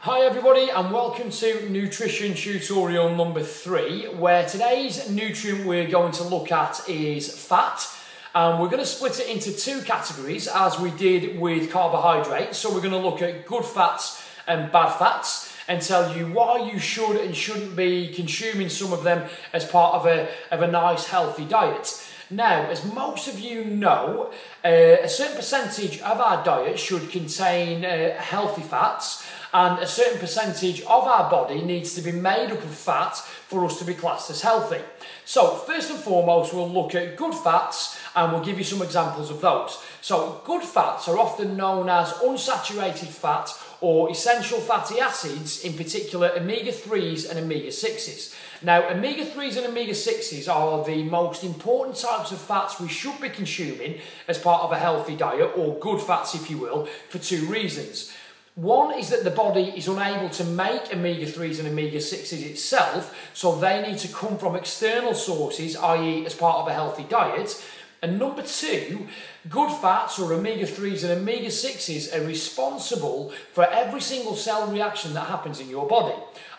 Hi everybody and welcome to nutrition tutorial number 3, where today's nutrient we're going to look at is fat. And we're going to split it into two categories as we did with carbohydrates. So we're going to look at good fats and bad fats and tell you why you should and shouldn't be consuming some of them as part of a nice healthy diet. Now, as most of you know, a certain percentage of our diet should contain healthy fats, and a certain percentage of our body needs to be made up of fat for us to be classed as healthy. So, first and foremost, we'll look at good fats and we'll give you some examples of those. So, good fats are often known as unsaturated fat or essential fatty acids, in particular omega-3s and omega-6s. Now, omega-3s and omega-6s are the most important types of fats we should be consuming as part of a healthy diet, or good fats if you will, for two reasons. One is that the body is unable to make omega-3s and omega-6s itself, so they need to come from external sources, i.e. as part of a healthy diet. And number two, good fats or omega-3s and omega-6s are responsible for every single cell reaction that happens in your body.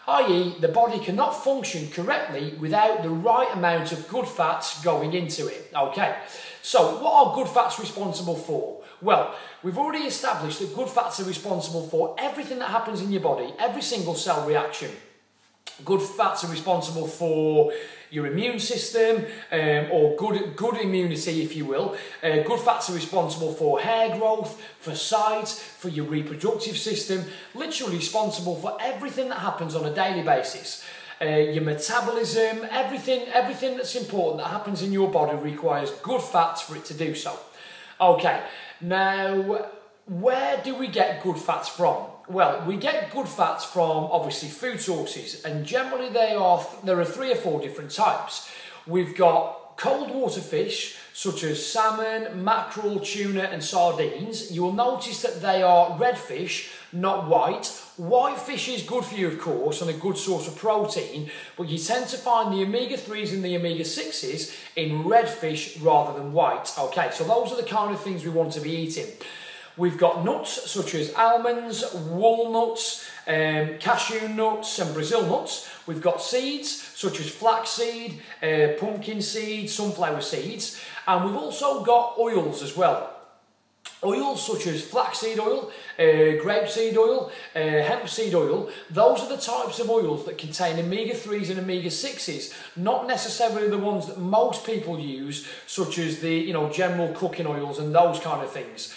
I.e. the body cannot function correctly without the right amount of good fats going into it. Okay, so what are good fats responsible for? Well, we've already established that good fats are responsible for everything that happens in your body, every single cell reaction. Good fats are responsible for your immune system, or good immunity, if you will. Good fats are responsible for hair growth, for sight, for your reproductive system, literally responsible for everything that happens on a daily basis. Your metabolism, everything that's important that happens in your body requires good fats for it to do so. Okay, now where do we get good fats from? Well, we get good fats from obviously food sources, and generally there are 3 or 4 different types. We've got cold water fish such as salmon, mackerel, tuna and sardines. You will notice that they are red fish, not white. White fish is good for you, of course, and a good source of protein, but you tend to find the omega-3s and the omega-6s in red fish rather than white. Okay, so those are the kind of things we want to be eating. We've got nuts such as almonds, walnuts, cashew nuts and Brazil nuts. We've got seeds such as flaxseed, pumpkin seeds, sunflower seeds, and we've also got oils as well. Oils such as flaxseed oil, grapeseed oil, hemp seed oil, those are the types of oils that contain omega-3s and omega-6s, not necessarily the ones that most people use, such as the general cooking oils and those kind of things.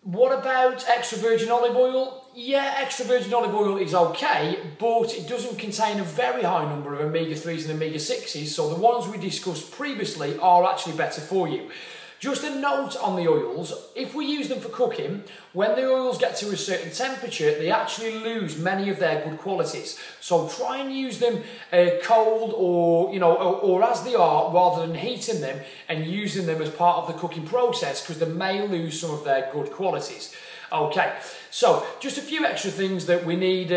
What about extra virgin olive oil? Yeah, extra virgin olive oil is okay, but it doesn't contain a very high number of omega-3s and omega-6s, so the ones we discussed previously are actually better for you. Just a note on the oils, if we use them for cooking, when the oils get to a certain temperature, they actually lose many of their good qualities. So try and use them cold or as they are, rather than heating them and using them as part of the cooking process, because they may lose some of their good qualities. Okay, so just a few extra things that we need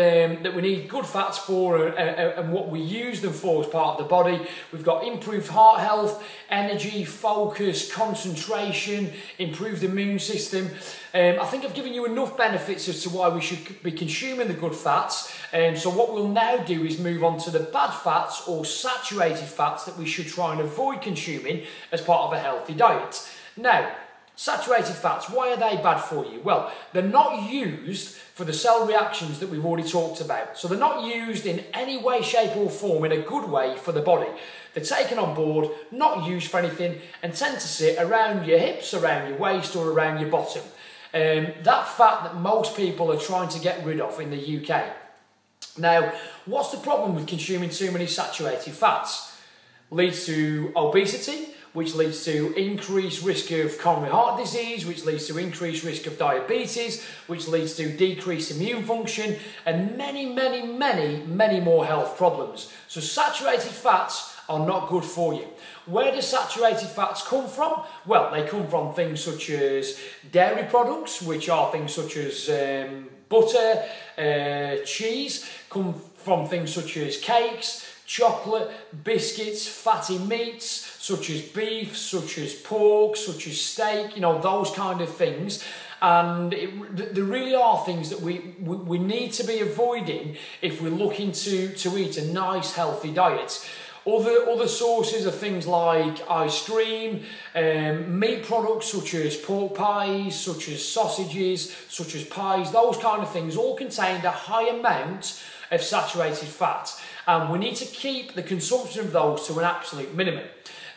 good fats for and what we use them for as part of the body. We've got improved heart health, energy, focus, concentration, improved immune system. I think I've given you enough benefits as to why we should be consuming the good fats. So what we'll now do is move on to the bad fats or saturated fats that we should try and avoid consuming as part of a healthy diet. Now, saturated fats, why are they bad for you? Well, they're not used for the cell reactions that we've already talked about. So they're not used in any way, shape or form in a good way for the body. They're taken on board, not used for anything, and tend to sit around your hips, around your waist or around your bottom. That fat that most people are trying to get rid of in the UK. Now, what's the problem with consuming too many saturated fats? Leads to obesity, which leads to increased risk of coronary heart disease, which leads to increased risk of diabetes, which leads to decreased immune function, and many more health problems. So saturated fats are not good for you. Where do saturated fats come from? Well, they come from things such as dairy products, which are things such as butter, cheese, come from things such as cakes, chocolate, biscuits, fatty meats, such as beef, such as pork, such as steak, those kind of things. And there really are things that we need to be avoiding if we're looking to eat a nice healthy diet. Other sources are things like ice cream, meat products such as pork pies, such as sausages, such as pies, those kind of things all contain a high amount of saturated fat. And we need to keep the consumption of those to an absolute minimum.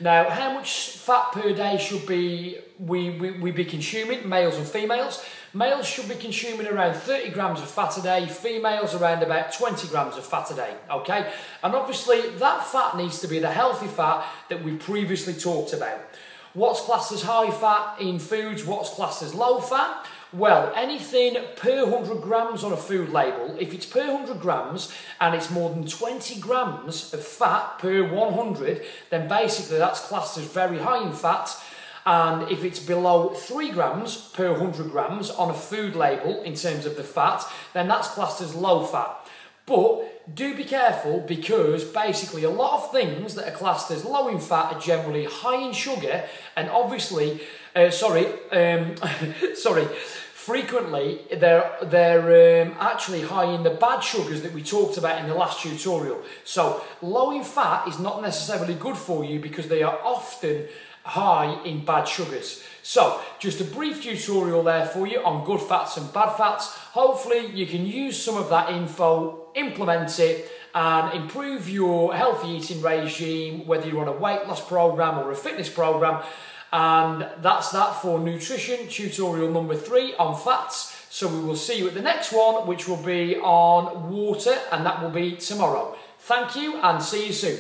Now, how much fat per day should we be consuming, males and females? Males should be consuming around 30 grams of fat a day, females around about 20 grams of fat a day, okay? And obviously that fat needs to be the healthy fat that we previously talked about. What's classed as high fat in foods, what's classed as low fat? Well, anything per 100 grams on a food label, if it's per 100 grams and it's more than 20 grams of fat per 100, then basically that's classed as very high in fat. And if it's below 3 grams per 100 grams on a food label in terms of the fat, then that's classed as low fat. But do be careful, because basically a lot of things that are classed as low in fat are generally high in sugar, and obviously, frequently they're actually high in the bad sugars that we talked about in the last tutorial. So low in fat is not necessarily good for you because they are often high in bad sugars. So just a brief tutorial there for you on good fats and bad fats. Hopefully you can use some of that info, implement it, and improve your healthy eating regime, whether you're on a weight loss program or a fitness program. And that's that for nutrition tutorial number 3 on fats. So we will see you at the next one, which will be on water, and that will be tomorrow. Thank you and see you soon.